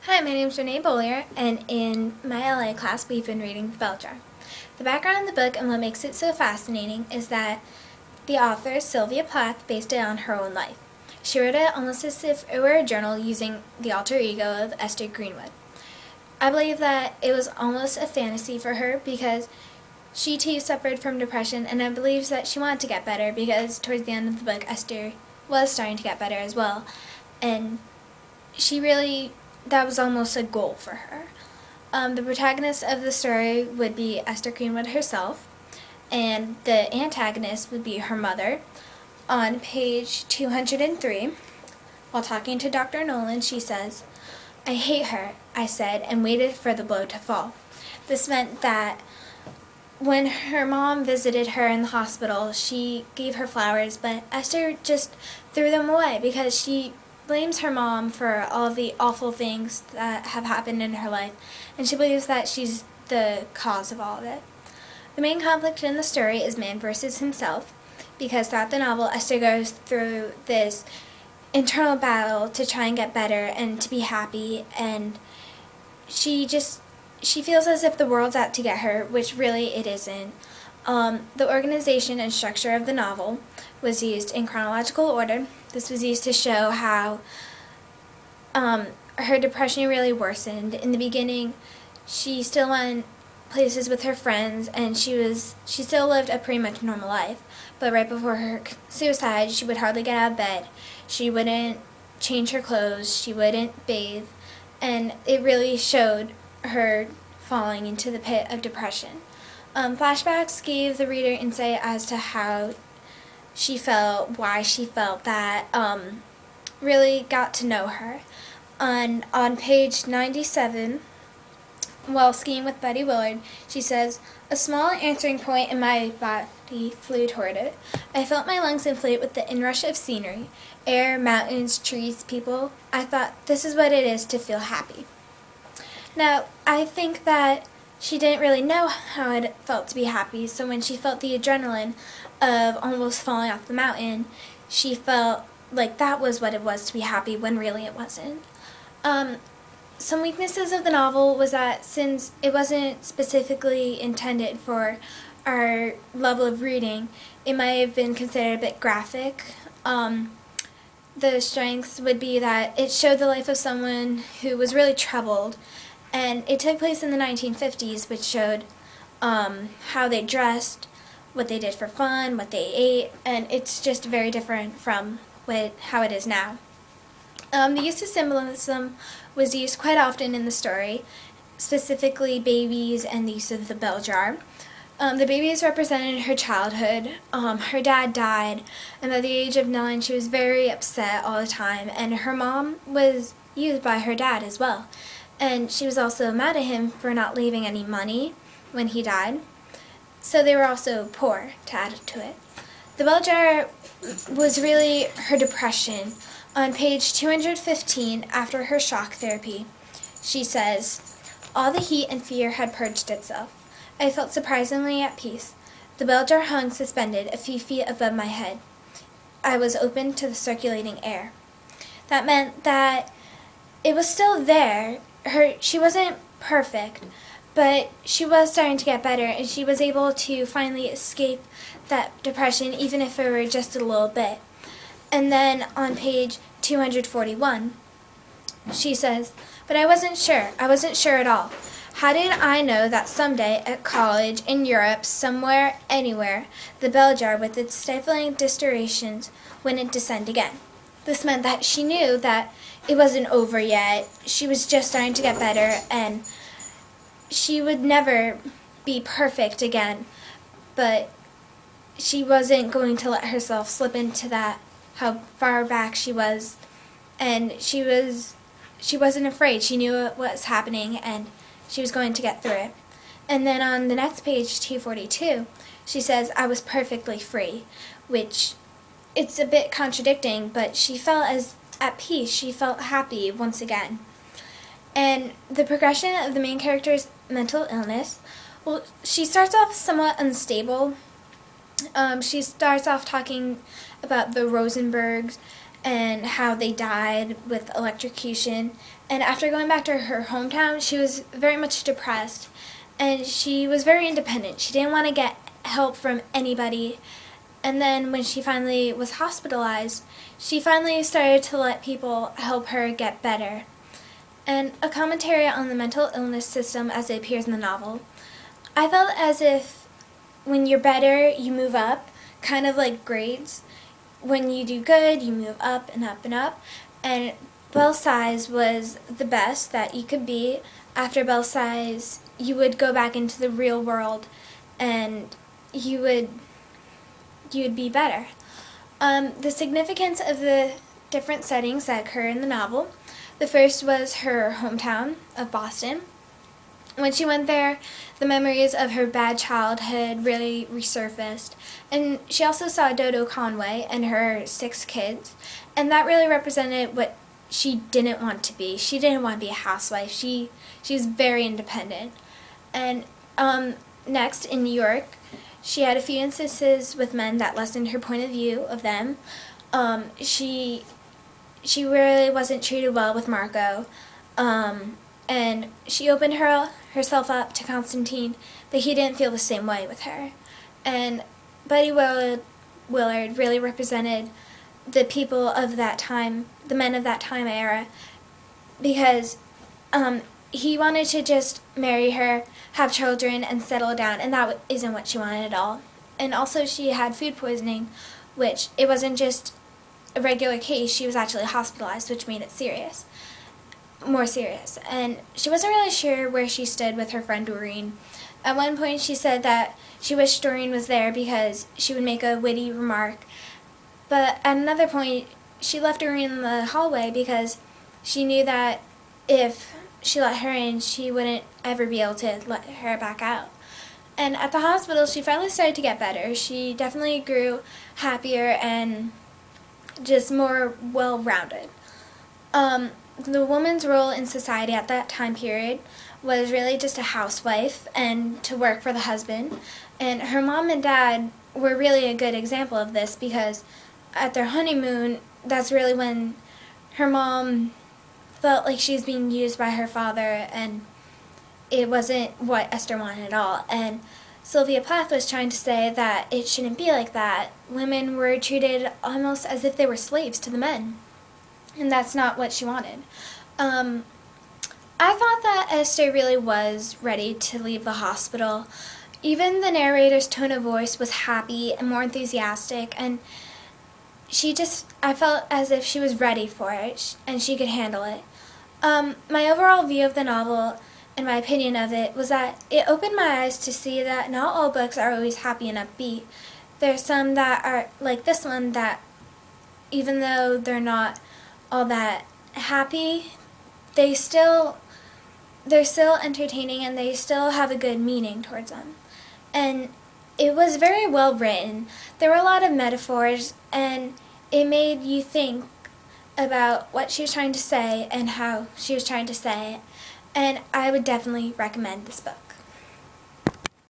Hi, my name is Renee Bollier, and in my LA class we've been reading The Bell Jar. The background of the book and what makes it so fascinating is that the author, Sylvia Plath, based it on her own life. She wrote it almost as if it were a journal using the alter ego of Esther Greenwood. I believe that it was almost a fantasy for her because she too suffered from depression, and I believe that she wanted to get better because towards the end of the book Esther was starting to get better as well, and that was almost a goal for her. The protagonist of the story would be Esther Greenwood herself, and the antagonist would be her mother. On page 203, while talking to Dr. Nolan, she says, "I hate her," I said, and waited for the blow to fall. This meant that when her mom visited her in the hospital, she gave her flowers, but Esther just threw them away because she blames her mom for all of the awful things that have happened in her life, and she believes that she's the cause of all of it. The main conflict in the story is man versus himself, because throughout the novel, Esther goes through this internal battle to try and get better and to be happy, and she feels as if the world's out to get her, which really it isn't. The organization and structure of the novel was used in chronological order. This was used to show how her depression really worsened. In the beginning, she still went places with her friends, and she still lived a pretty much normal life. But right before her suicide, she would hardly get out of bed. She wouldn't change her clothes. She wouldn't bathe. And it really showed her falling into the pit of depression. Flashbacks gave the reader insight as to how she felt, why she felt that, really got to know her. On page 97, while skiing with Betty Willard, she says, "A small answering point in my body flew toward it. I felt my lungs inflate with the inrush of scenery, air, mountains, trees, people. I thought, this is what it is to feel happy." Now, I think that she didn't really know how it felt to be happy, so when she felt the adrenaline of almost falling off the mountain, she felt like that was what it was to be happy, when really it wasn't. Some weaknesses of the novel was that since it wasn't specifically intended for our level of reading, it might have been considered a bit graphic. The strengths would be that it showed the life of someone who was really troubled, and it took place in the 1950s, which showed how they dressed, what they did for fun, what they ate, and it's just very different from how it is now. The use of symbolism was used quite often in the story, specifically babies and the use of the bell jar. The babies represented her childhood. Her dad died, and at the age of 9, she was very upset all the time, and her mom was used by her dad as well. And she was also mad at him for not leaving any money when he died. So they were also poor, to add to it. The bell jar was really her depression. On page 215, after her shock therapy, she says, "All the heat and fear had purged itself. I felt surprisingly at peace. The bell jar hung suspended a few feet above my head. I was open to the circulating air." That meant that it was still there. She wasn't perfect, but she was starting to get better, and she was able to finally escape that depression, even if it were just a little bit. And then on page 241, she says, "But I wasn't sure. I wasn't sure at all. How did I know that someday at college, in Europe, somewhere, anywhere, the bell jar with its stifling distortions wouldn't descend again?" This meant that she knew that it wasn't over yet. She was just starting to get better, and she would never be perfect again, but she wasn't going to let herself slip into that, how far back she was, and she wasn't afraid. She knew what was happening, and she was going to get through it. And then on the next page, 242, she says, "I was perfectly free," which it's a bit contradicting, but she felt at peace. She felt happy once again. And the progression of the main character's mental illness, well, she starts off somewhat unstable. She starts off talking about the Rosenbergs and how they died with electrocution, And after going back to her hometown, she was very much depressed, and she was very independent. She didn't want to get help from anybody. And then when she finally was hospitalized, she finally started to let people help her get better. And a commentary on the mental illness system as it appears in the novel. I felt as if when you're better, you move up, kind of like grades. When you do good, you move up and up and up. And Belsize was the best that you could be. After Belsize, you would go back into the real world, and you would be better. The significance of the different settings that occur in the novel. The first was her hometown of Boston. When she went there, the memories of her bad childhood really resurfaced. And she also saw Dodo Conway and her 6 kids, and that really represented what she didn't want to be. She didn't want to be a housewife. She was very independent. And next, in New York, she had a few instances with men that lessened her point of view of them. She really wasn't treated well with Marco, and she opened herself up to Constantine, but he didn't feel the same way with her. And Buddy Willard really represented the people of that time, the men of that time era, because he wanted to just marry her, have children, and settle down, and that isn't what she wanted at all. And also she had food poisoning, which it wasn't just a regular case, she was actually hospitalized, which made it more serious. And she wasn't really sure where she stood with her friend Doreen. At one point she said that she wished Doreen was there because she would make a witty remark. But at another point, she left Doreen in the hallway because she knew that if she let her in, she wouldn't ever be able to let her back out. And at the hospital, she finally started to get better. She definitely grew happier and just more well-rounded. The woman's role in society at that time period was really just a housewife and to work for the husband. And her mom and dad were really a good example of this because at their honeymoon, that's really when her mom felt like she was being used by her father, and it wasn't what Esther wanted at all. And Sylvia Plath was trying to say that it shouldn't be like that. Women were treated almost as if they were slaves to the men, and that's not what she wanted. I thought that Esther really was ready to leave the hospital. Even the narrator's tone of voice was happy and more enthusiastic, and I felt as if she was ready for it, and she could handle it. My overall view of the novel and my opinion of it was that it opened my eyes to see that not all books are always happy and upbeat. There's some that are, like this one, that even though they're not all that happy, they're still entertaining and they still have a good meaning towards them. And it was very well written. There were a lot of metaphors, and it made you think about what she was trying to say and how she was trying to say it. And I would definitely recommend this book.